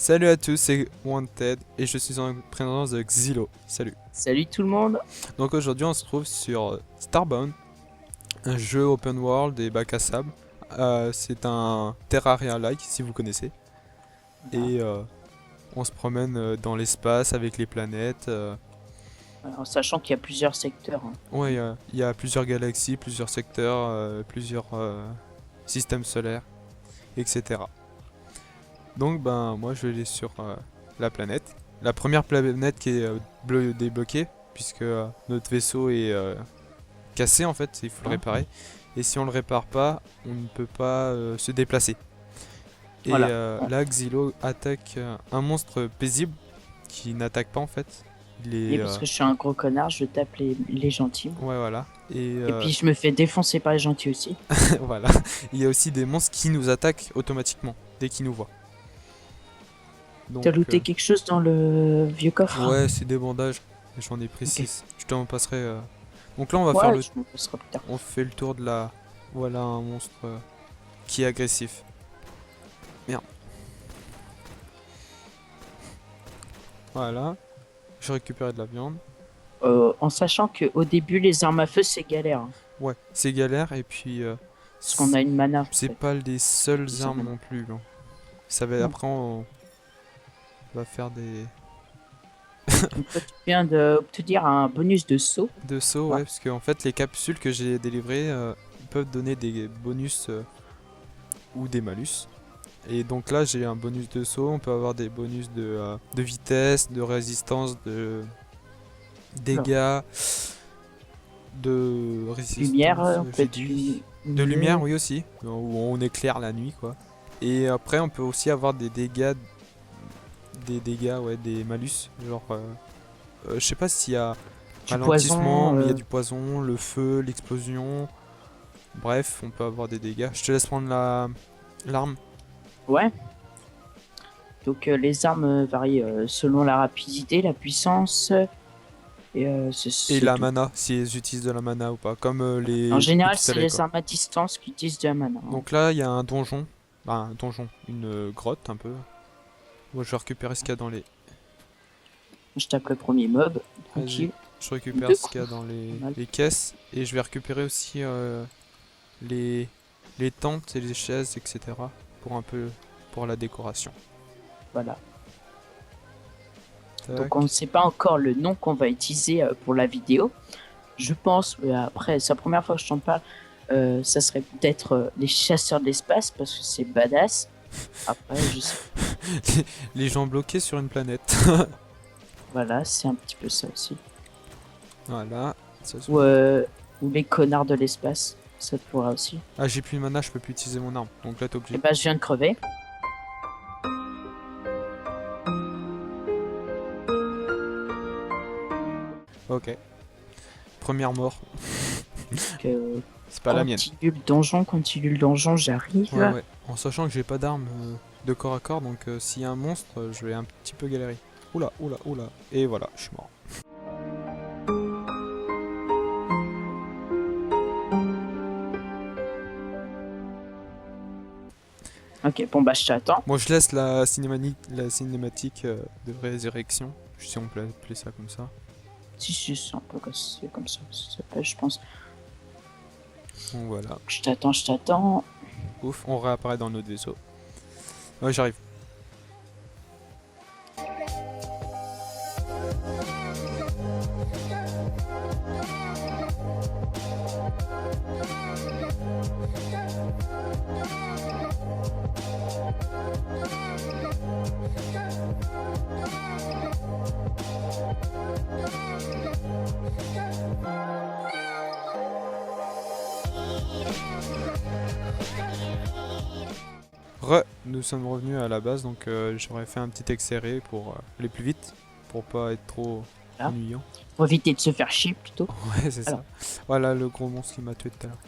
Salut à tous, c'est Wanted et je suis en présence de Xylo. Salut. Salut tout le monde. Donc aujourd'hui on se trouve sur Starbound, un jeu open world et bac à sable. C'est un Terraria-like si vous connaissez. Et on se promène dans l'espace avec les planètes. En sachant qu'il y a plusieurs secteurs, hein. Ouais, il y a plusieurs galaxies, plusieurs secteurs, plusieurs systèmes solaires, etc. Donc ben moi je vais aller sur la planète. La première planète qui est débloquée puisque notre vaisseau est cassé en fait, il faut le Hein. réparer. Et si on le répare pas, on ne peut pas se déplacer. Et Voilà. là Xylo attaque un monstre paisible qui n'attaque pas en fait. Il Et est parce que je suis un gros connard, je tape les gentils. ouais voilà. Et Et puis je me fais défoncer par les gentils aussi. voilà. Il y a aussi des monstres qui nous attaquent automatiquement dès qu'ils nous voient. T'as Donc looté quelque chose dans le vieux coffre? ouais, c'est des bandages. J'en ai pris Ok. 6. Je t'en passerai. Donc là, on va faire Ouais, le. je me passerai plus tard. On fait le tour de la. Voilà un monstre qui est agressif. Merde. Voilà. J'ai récupéré de la viande. En sachant que au début les armes à feu c'est galère, hein. Ouais, c'est galère et puis. Parce qu'on a une mana en C'est fait. pas les seules Ils ont armes mana. non plus. Hein. Ça va. Non. Après, on va faire des. Donc toi tu viens d'obtenir un bonus de saut. De saut, Ouais. ouais, parce que en fait, les capsules que j'ai délivrées peuvent donner des bonus ou des malus. Et donc là j'ai un bonus de saut, on peut avoir des bonus de vitesse, de résistance, de Alors, dégâts, de lumière, résistance, on peut j'ai être dit. De lumière oui aussi, où on éclaire la nuit quoi. Et après on peut aussi avoir des dégâts, ouais, des malus. Genre, je sais pas s'il y a du ralentissement, poison. mais il y a du poison, le feu, l'explosion. Bref, on peut avoir des dégâts. Je te laisse prendre l'arme. Ouais. Donc les armes varient selon la rapidité, la puissance et Et c'est la tout. mana, si elles utilisent de la mana ou pas, comme En les général, c'est pistolets les quoi. armes à distance qui utilisent de la mana, hein. Donc là, il y a un donjon. Bah, un donjon, une grotte un peu. Moi, je vais récupérer ce qu'il y a dans les. Je tape le premier mob, Vas-y, tranquille. je récupère Deux ce qu'il y a coups. dans Pas mal. les caisses. Et je vais récupérer aussi les, les tentes et les chaises, etc. Pour un peu. Pour la décoration. Voilà. Donc on ne Tac. sait pas encore le nom qu'on va utiliser pour la vidéo. Je pense, après, c'est la première fois que je t'en parle, ça serait peut-être les chasseurs de l'espace parce que c'est badass. Après, je sais. Les gens bloqués sur une planète. Voilà, c'est un petit peu ça aussi. Voilà. Ça se Ou, voit. ou les connards de l'espace, ça pourra aussi. Ah, j'ai plus de mana, je peux plus utiliser mon arme. Donc là, t'es Et obligé. bah, je viens de crever. Ok. Première mort. Donc, C'est pas la mienne. continue le donjon, j'arrive. Ouais, ouais. En sachant que j'ai pas d'arme de corps à corps, donc s'il y a un monstre, je vais un petit peu galérer. Oula, oula, oula. Et voilà, je suis mort. Ok, bon bah je t'attends. Bon, je laisse la cinématique de résurrection, si on peut appeler ça comme ça. Si, c'est un peu comme ça, ça s'appelle, je pense. Bon, voilà. Je t'attends, je t'attends. Ouf, on réapparaît dans notre vaisseau. Ouais, j'arrive. Nous sommes revenus à la base, donc j'aurais fait un petit accéléré pour aller plus vite, pour pas être trop Là. ennuyant. Pour éviter de se faire chier plutôt. Ouais, c'est Alors. ça. Voilà le gros monstre qui m'a tué tout à l'heure.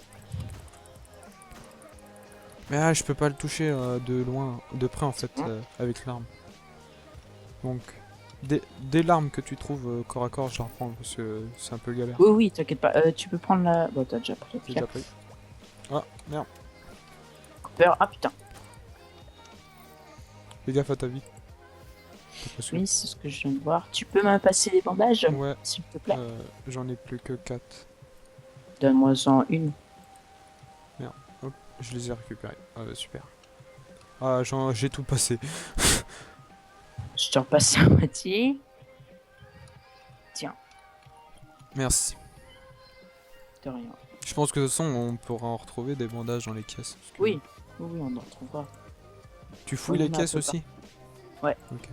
Mais ah, je peux pas le toucher de loin, de près en fait, avec l'arme. Donc, dès l'arme que tu trouves corps à corps, je la reprends parce que c'est un peu galère. Oui, oui, t'inquiète pas. Tu peux prendre la. Bon, t'as déjà pris. J'ai déjà pris. Ah, merde. Cooper. Ah putain. Fais gaffe à ta vie. Parce que... Oui, c'est ce que je viens de voir. Tu peux me passer les bandages, Ouais, s'il te plaît? j'en ai plus que 4. Donne-moi-en une. Merde, hop, je les ai récupérés. Ah bah, super. Ah, j'ai tout passé. Je te repasse la moitié. Tiens, Merci. de rien. Je pense que de toute façon, on pourra en retrouver des bandages dans les caisses. Parce que... Oui, oui, on en retrouvera. Tu Oui, fouilles il y les en a un caisses peu aussi? Ouais. Ok.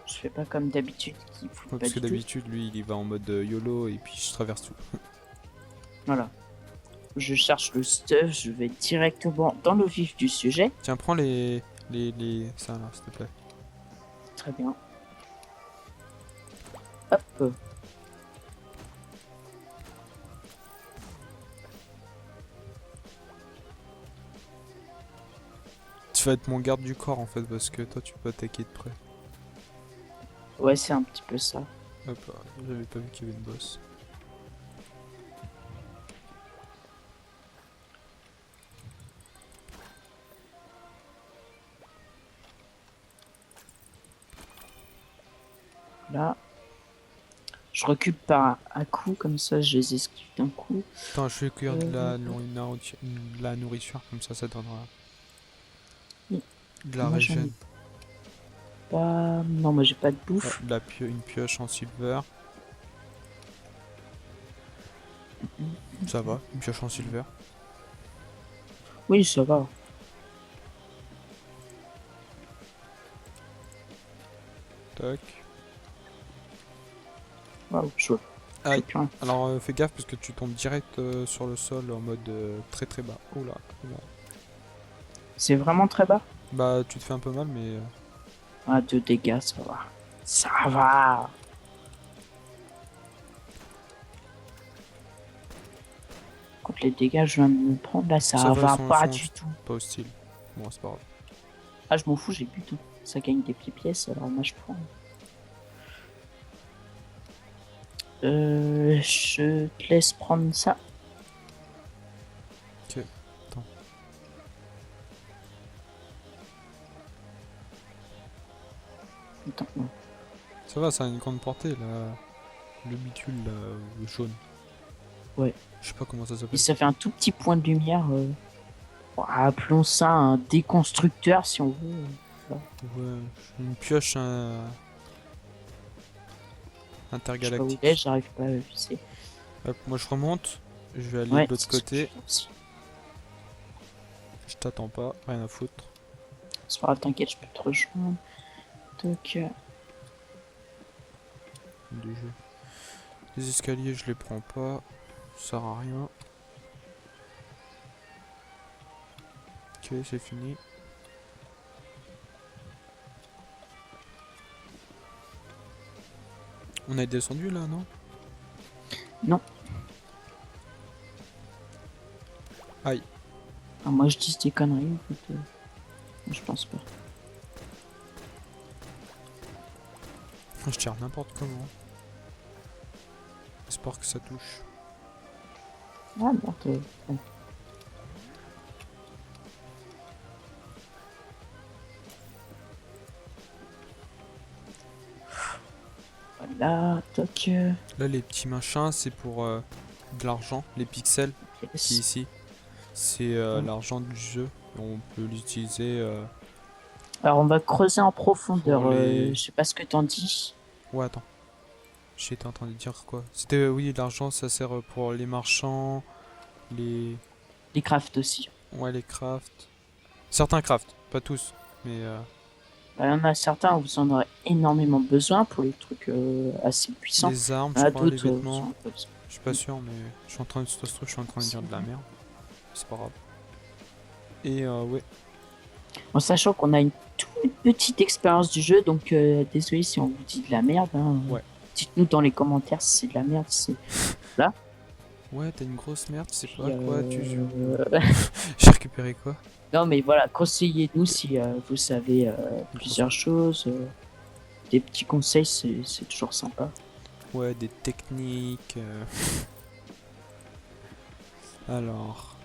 Je fais pas comme d'habitude qui fout Ouais, pas parce que du tout. d'habitude, lui, il y va en mode YOLO et puis je traverse tout. Voilà. Je cherche le stuff, je vais directement dans le vif du sujet. Tiens, prends ça là, s'il te plaît. Très bien. Hop. Tu vas être mon garde du corps en fait, parce que toi, tu peux attaquer de près. Ouais, c'est un petit peu ça. Hop là, j'avais pas vu qu'il y avait une boss. Là. Je recule par un coup, comme ça je les esquive d'un coup. Attends, je vais cuire Euh, de la nourriture, comme ça donnera oui. de la Moi j'en ai régène. pas. Non, moi j'ai pas de Ah, bouffe. une pioche en silver. Ça va, une pioche en silver. Oui, ça va. Tac. Waouh, chaud. Aïe. Plus rien. Alors fais gaffe parce que tu tombes direct sur le sol en mode très très bas. Oula, oula. C'est vraiment très bas. Bah tu te fais un peu mal mais... Ah, 2 dégâts, ça va. Ça va. Contre les dégâts, je viens de me prendre là, ça va, va pas du tout. pas hostile. Bon, c'est pas grave. Ah, je m'en fous, j'ai but. Hein. Ça gagne des pièces, alors moi je prends. Je te laisse prendre ça. Ok, attends. Attends, ouais. Ça va, ça a une grande portée là. Le bitume là, jaune. Ouais. Je sais pas comment ça Et s'appelle. ça fait un tout petit point de lumière. Appelons ça un déconstructeur si on veut. Ouais, une pioche Je sais pas où il intergalactique. est, j'arrive pas à viser. Hop, moi je remonte. Je vais aller Ouais, de l'autre c'est ce que je côté. fais aussi. Je t'attends pas, rien à foutre. C'est pas grave, t'inquiète, je peux te rejoindre. Donc, Du jeu. Les escaliers, je les prends pas. Ça sert à rien. Ok, c'est fini. On est descendu là, non? non. Aïe. Ah, moi je dis des conneries, écoute, je pense pas. Je tire n'importe comment. J'espère que ça touche. Ah merde. Bon. Voilà, toc. Là, les petits machins, c'est pour de l'argent. Les pixels qui est Yes. ici, c'est l'argent du jeu. Et on peut l'utiliser Alors on va creuser en profondeur. pour les... Je sais pas ce que t'en dis. Ouais, attends. J'étais en train de dire quoi? C'était, oui, l'argent, ça sert pour les marchands, les... Les crafts aussi. Ouais, les crafts. Certains crafts, pas tous. Mais Bah, il y en a certains où vous en aurez énormément besoin pour les trucs assez puissants. les armes, Il y en je a crois, les d'autres vêtements. sont un peu- Je suis pas sûr, mais je suis en train de, ça se trouve, je suis en train de dire de la merde. C'est pas grave. Et ouais. En sachant qu'on a une toute petite expérience du jeu, donc désolé si on vous dit de la merde. Hein. Ouais. Dites-nous dans les commentaires si c'est de la merde. Si Ouais, t'as une grosse merde, c'est Puis, pas quoi, tu joues. J'ai récupéré quoi? non mais voilà, conseillez-nous si vous savez plusieurs choses. Des petits conseils, c'est toujours sympa. Ouais, des techniques. Alors.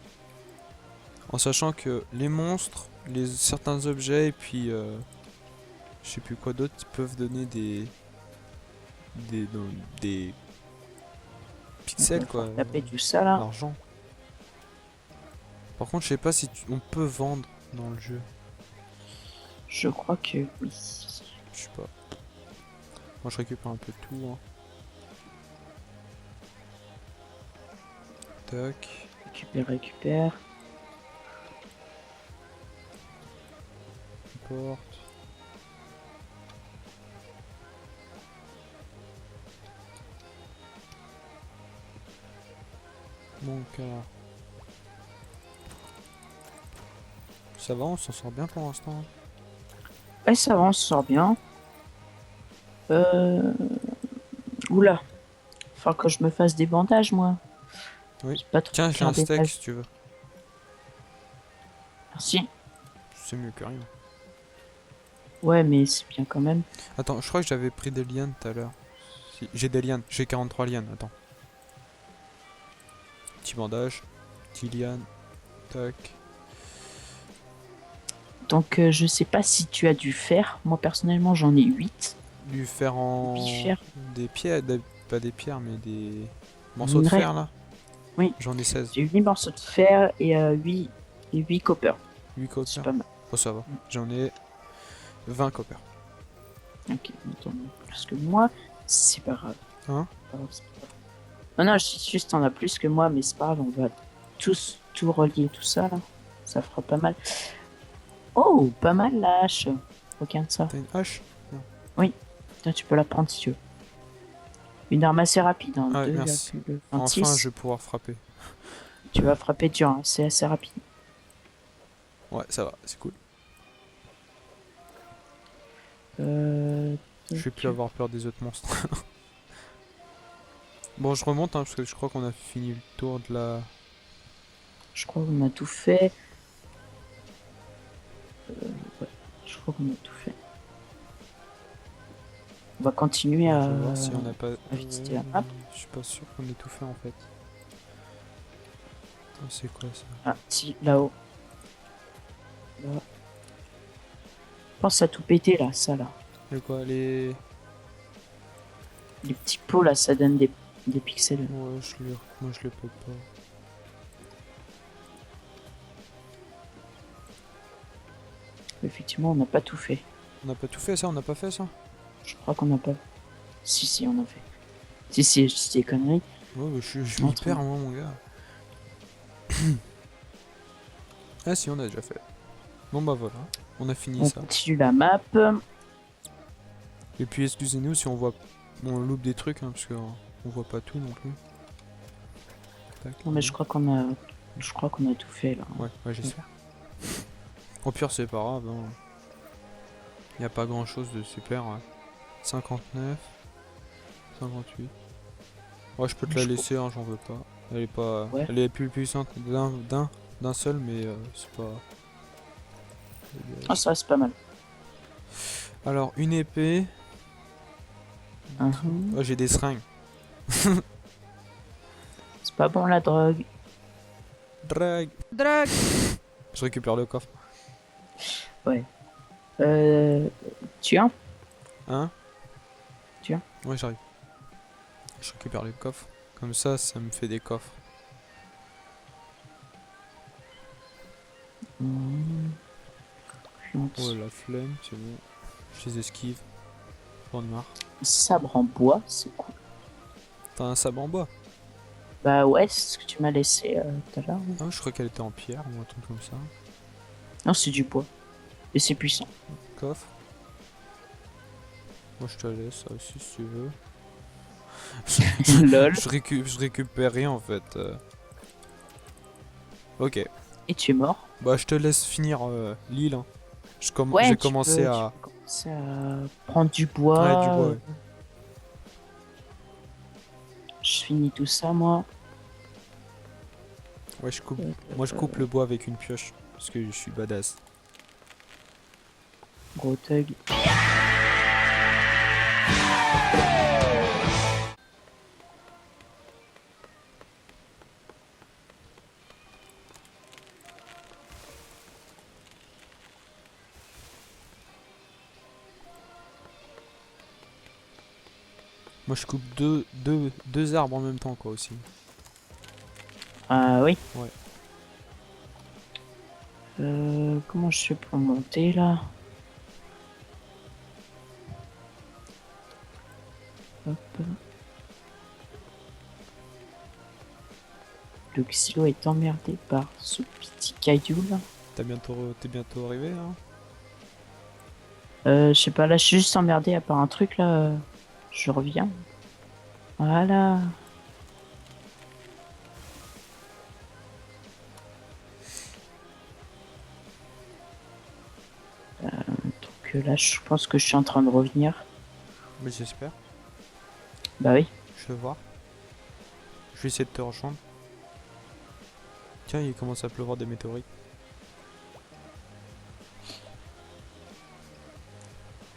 En sachant que les monstres, certains objets et puis Je sais plus quoi d'autre, ils peuvent donner non, des On pixels va quoi, pouvoir taper tout ça là. l'argent. Par contre, je sais pas si on peut vendre dans le jeu. Je crois que oui. Je sais pas. Moi, je récupère un peu de tout. Hein. Tac. Récupère, récupère. Porte. Donc alors. Ça va, on s'en sort bien pour l'instant. Ouais, ça va, on se sort bien. Oula. Faut que je me fasse des bandages, moi. Oui. J'ai pas trop Tiens, j'ai faire un des steak bandages. si tu veux. Merci. C'est mieux que rien. Ouais, mais c'est bien quand même. Attends, je crois que j'avais pris des lianes tout à l'heure. Si, j'ai des lianes, j'ai 43 lianes, attends. Petit bandage, petit liane, tac. Donc, je sais pas si tu as du fer. Moi, personnellement, j'en ai 8. Du fer en... 8 fers. Des pierres, pas des pierres, mais des morceaux de Minerais. fer là. Oui. J'en ai 16. J'ai 8 morceaux de fer et 8 copper. 8 C'est copper. pas mal. Oh ça va. J'en ai 20 copper. Ok, attends, plus que moi, c'est pas grave. Hein? C'est pas grave. Non, non, je dis juste t'en as plus que moi, mais c'est pas grave, on va tous tout relier tout ça là. Ça fera pas mal. Oh, pas mal la hache. Regarde ça. T'as une hache? Tiens, tu peux la prendre si tu veux. Une arme assez rapide, hein, Ah, merci. 2,26. Enfin, je vais pouvoir frapper. Tu vas frapper dur, hein, c'est assez rapide. Ouais, ça va, c'est cool. Euh... Je vais plus avoir peur des autres monstres. Bon, je remonte hein, parce que je crois qu'on a fini le tour de la... Je crois qu'on a tout fait. Ouais, je crois qu'on a tout fait. On va continuer Je à... vais voir si on n'a pas... visiter la map. Je suis pas sûr qu'on ait tout fait en fait. Attends, c'est quoi ça? Ah, si, là-haut. Là. Je pense à tout péter là, ça là. Et quoi, les... Les petits pots là, ça donne des pixels. Ouais, moi je les peux pas. Effectivement, on n'a pas tout fait. On n'a pas tout fait ça? On n'a pas fait ça? Je crois qu'on n'a pas. Si, si, on a fait. Si, je dis des conneries. Ouais, bah, je suis Entre- hyper moi mon gars. Ah si, on a déjà fait. Bon bah voilà, on a fini On ça. continue la map. Et puis excusez-nous si on voit... on loupe des trucs, hein, parce qu'on on voit pas tout non plus. Tac. Non, mais je crois qu'on a. Je crois qu'on a tout fait là. Ouais, j'espère. Au pire, c'est pas grave. Hein. Y a pas grand chose de super. Hein. 59, 58. Ouais, je peux te la Je laisser, hein, j'en veux pas. Elle est pas. Ouais. Elle est plus puissante d'un seul, mais c'est pas. Ah, ça, c'est pas mal. Alors, une épée. Mhm. Oh, j'ai des seringues. C'est pas bon la drogue. Drag. Drag. Je récupère le coffre. Tu as? Hein? Tiens. Ouais, j'arrive. Je récupère les coffres. Comme ça me fait des coffres. Mhm. Oh, la flemme, c'est bon. Je les esquive. J'en ai marre. Sabre en bois, c'est cool. T'as un sabre en bois? Bah ouais, c'est ce que tu m'as laissé tout à l'heure. Ah, je crois qu'elle était en pierre ou un truc comme ça. Non, c'est du bois. Et c'est puissant. Coffre. Moi je te laisse ça aussi si tu veux. Lol. Je récupère rien en fait. Ok. Et tu es mort. Bah je te laisse finir l'île. Hein. Ouais, J'ai tu commencé peux à... commencer à prendre du bois. Ouais, du bois, ouais. Je finis tout ça, moi. Ouais, je coupe. Moi je coupe le bois avec une pioche. Parce que je suis badass. Gros thug. Moi je coupe deux arbres en même temps quoi aussi. Ah oui. Ouais. Comment je fais pour monter là? Hop. Le xylo est emmerdé par ce petit caillou là. T'es bientôt arrivé hein? Je sais pas, là je suis juste emmerdé à part un truc là. Je reviens. Voilà. Donc là je pense que je suis en train de revenir. Mais j'espère. Bah oui. Je vais voir. Je vais essayer de te rejoindre. Tiens, il commence à pleuvoir des météorites.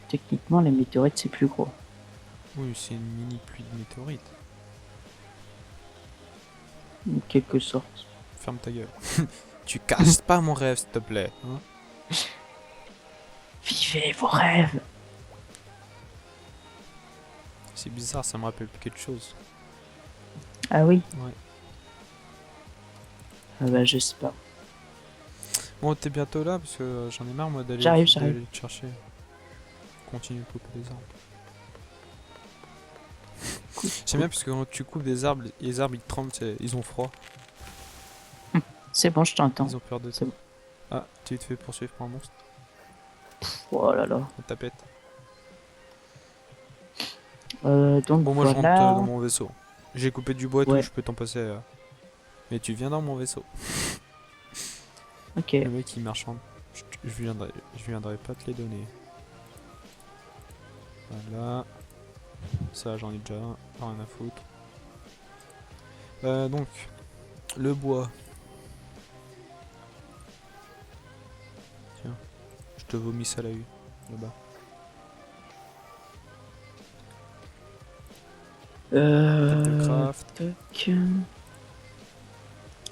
Techniquement les météorites c'est plus gros. Oui, c'est une mini pluie de météorites. En quelque sorte. Ferme ta gueule. Tu casses pas mon rêve s'il te plaît. Hein, Vivez vos rêves. c'est bizarre, ça me rappelle quelque chose. Ah oui. Ouais. Ah bah je sais pas. Bon, t'es bientôt là parce que j'en ai marre moi J'arrive. d'aller te chercher. Continue de couper des arbres. J'aime bien parce que quand tu coupes des arbres, les arbres ils tremblent, ils ont froid, C'est bon, je t'entends. ils ont peur de C'est toi. bon. Ah, tu te fais poursuivre par un monstre, Oh là là. on tapette. Donc Bon, moi je rentre voilà. dans mon vaisseau. J'ai coupé du bois et tout, Ouais. je peux t'en passer. Mais tu viens dans mon vaisseau. Ok. Le mec il marchande. Je viendrai pas te les donner. Voilà. Ça j'en ai déjà un, pas rien à foutre. Donc, le bois. Tiens, je te vomis ça la vue, là-bas. Tête de craft. Tac.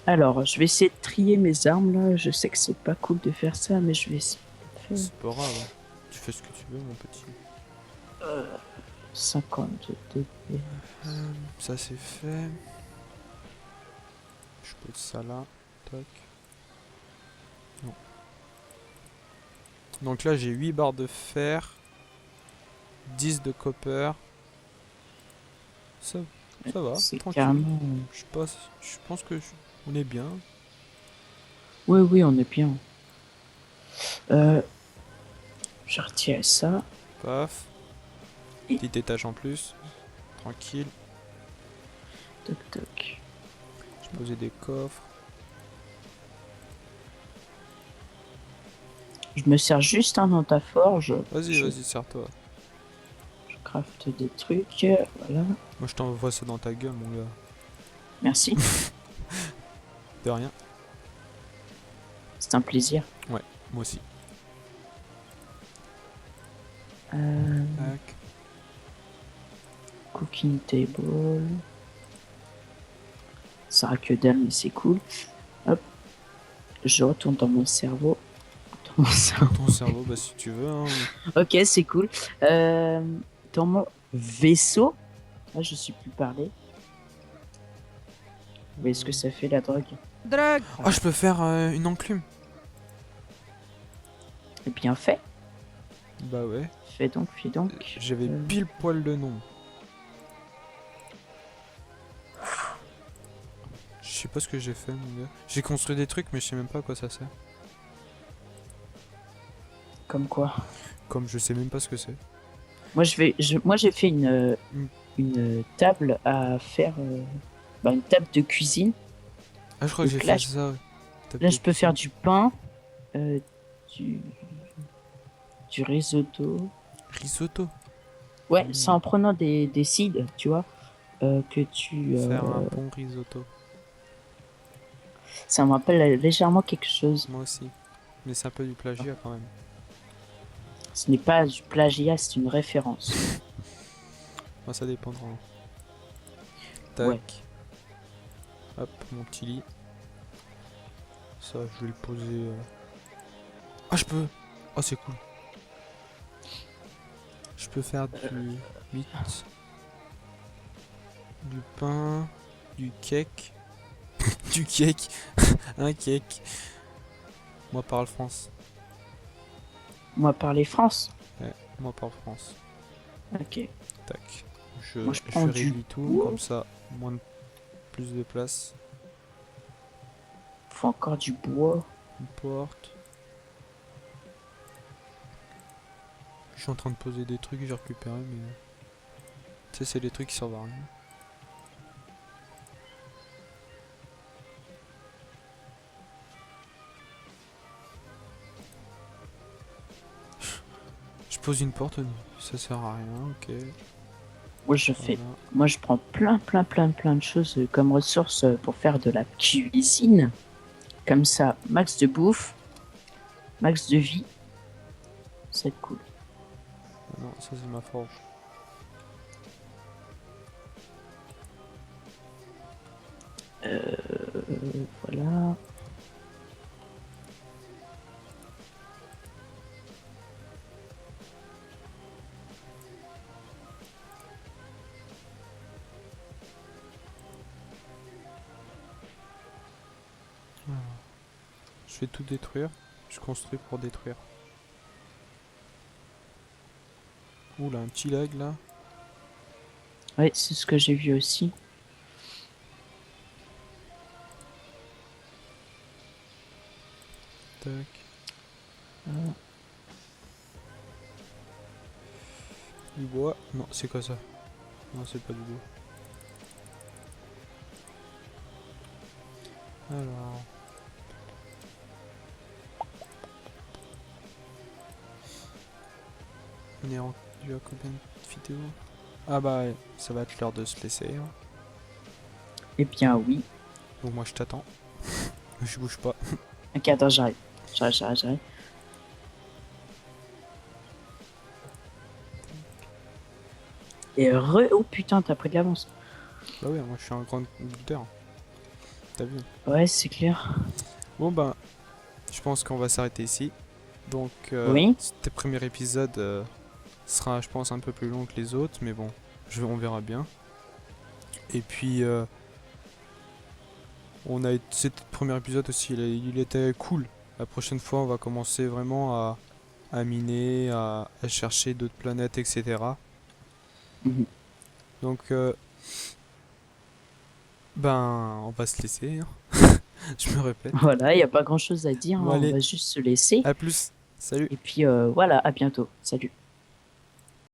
Alors, je vais essayer de trier mes armes là. Je sais que c'est pas cool de faire ça, mais je vais essayer de faire C'est pas grave, hein. Tu fais ce que tu veux mon petit. 52 degrés. Ça c'est fait. Je pose ça là. Tac. Non. Donc là j'ai 8 barres de fer. 10 de copper. Ça va, C'est tranquille. carrément. Je pense que on est bien. Oui, oui, on est bien. Je retire ça. Paf. Et- Petit étage en plus. Tranquille. Toc toc. J'ai posé des coffres. Je me sers juste un dans ta forge. Vas-y, Je- vas-y, sers-toi. Je crafte des trucs. Voilà. Moi je t'envoie ça dans ta gueule mon gars. Merci. De rien. C'est un plaisir. Moi aussi. Euh, Tac. Cooking table. Ça a que dalle, mais c'est cool. Hop. Je retourne dans mon cerveau. Dans mon cerveau. Ton cerveau, bah si tu veux. Hein. Ok, c'est cool. Dans mon vaisseau. Là, je suis plus parlé. Mais est-ce que ça fait la drogue? Ah, je peux faire une enclume. Bien fait. Bah ouais. Fais donc, fais donc. J'avais pile poil le nom. Je sais pas ce que j'ai fait, mon gars. J'ai construit des trucs, mais je sais même pas à quoi ça sert. Comme quoi. Comme je sais même pas ce que c'est. Moi, j'ai fait Mm. une table à faire. Une table de cuisine. Ah, je crois que j'ai Donc là, fait ça. Là, je peux faire du pain, euh, du, du risotto. Risotto. Ouais, Mm. c'est en prenant des seeds, tu vois, que tu. Faire un bon risotto. Ça me rappelle légèrement quelque chose. Moi aussi. Mais c'est un peu du plagiat quand même. Ce n'est pas du plagiat, c'est une référence. Moi, ça dépendra. Tac. Ouais. Hop, mon petit lit. Ça, je vais le poser. Ah, je peux. Oh, c'est cool. Je peux faire du 8. du pain, du cake, du cake, un cake. Moi parle France. Moi, parler France. Ouais, moi parle France. Ok. Tac. Moi, je Je prends du réduis tout, bois. comme ça, plus de place. Faut encore du bois. Une porte. Je suis en train de poser des trucs que j'ai récupérés, mais... Tu sais, c'est des trucs qui servent à rien. Je pose une porte, ça sert à rien, ok. Moi, je fais. Voilà. Moi, je prends plein de choses comme ressources pour faire de la cuisine. Comme ça, max de bouffe, max de vie. C'est cool. Ah non, ça c'est ma forge. Voilà. Je vais tout détruire. Je construis pour détruire. Oula, un petit lag là. Ouais, c'est ce que j'ai vu aussi. Tac. Du bois. Non, c'est quoi ça? Non, c'est pas du bois. Alors. On est rendu à combien de vidéos? Ah bah, ouais, ça va être l'heure de se laisser, hein. Eh bien, oui. Donc moi je t'attends. Je bouge pas. Ok, attends, j'arrive. J'arrive. Et oh putain, t'as pris de l'avance. Bah ouais, moi je suis un grand builder. T'as vu? Ouais, c'est clair. Bon bah, je pense qu'on va s'arrêter ici. Donc, Oui. ce premier épisode sera, je pense, un peu plus long que les autres, mais bon, on verra bien. Et puis, cet premier épisode aussi, il était cool. La prochaine fois, on va commencer vraiment à miner, à chercher d'autres planètes, etc. Mhm. Donc, ben, on va se laisser, hein. Je me répète. Voilà, il n'y a pas grand chose à dire, Bon, hein, on allez, va juste se laisser. à plus. Salut. Et puis voilà, à bientôt. Salut.